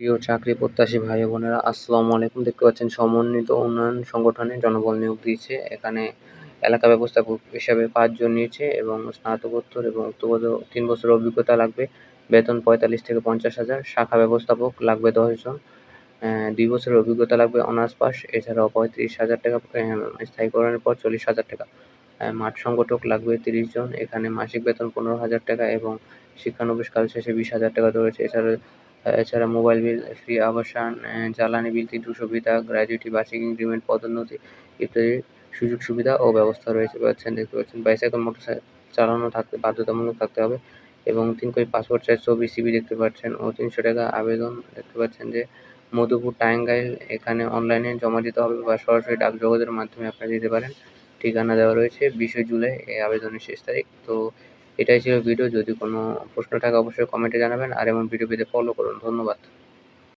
প্রিয় চাকরি প্রত্যাশী ভাই বোনেরা, আসসালামু আলাইকুম। দেখতে পাচ্ছেন সমন্বিত উন্নয়ন সংগঠনে জনবল নিয়োগ দিয়েছে। এখানে এলাকা ব্যবস্থাপক হিসাবে ৫ জন নিয়েছে এবং স্নাতকোত্তর এবং উক্তগত ৩ বছরের অভিজ্ঞতা লাগবে। বেতন ৪৫ থেকে ৫০,০০০। শাখা ব্যবস্থাপক লাগবে ১০ জন। ২ বছরের অভিজ্ঞতা লাগবে, অনার্স পাস। এছাড়াও ৩৫,০০০ টাকা স্থায়ীকরণের পর ৪০,০০০ টাকা। মাঠ সংগঠক লাগবে ৩০ জন। এখানে মাসিক বেতন ১৫,০০০ টাকা এবং শিক্ষানবিশ কাল শেষে ২০,০০০ টাকা রয়েছে। এছাড়া মোবাইল বিল ফ্রি, আবাসন, জ্বালানি বিল ৩টো সুবিধা, গ্র্যাজুইটি, বার্ষিক ইনক্রিমেন্ট, পদোন্নতি ইত্যাদি সুযোগ সুবিধা ও ব্যবস্থা রয়েছে। দেখতে পাচ্ছেন বাইসাইকেল মোটরসাইকেল চালানো বাধ্যতামূলক থাকতে হবে এবং ৩ কপি পাসপোর্ট সাইজ ছবি, সিভি দেখতে পাচ্ছেন ও ৩০০ টাকা আবেদন। দেখতে পাচ্ছেন যে মধুপুর টাঙ্গাইল, এখানে অনলাইনে জমা দিতে হবে বা সরাসরি ডাক যোগাযোগের মাধ্যমে আপনারা দিতে পারেন। ঠিকানা দেওয়া রয়েছে। ২০শে জুলাই এই আবেদনের শেষ তারিখ। তো এটাই ছিল ভিডিও। যদি কোনো প্রশ্ন থাকে অবশ্যই কমেন্টে জানাবেন আর এমন ভিডিও পেতে ফলো করুন। ধন্যবাদ।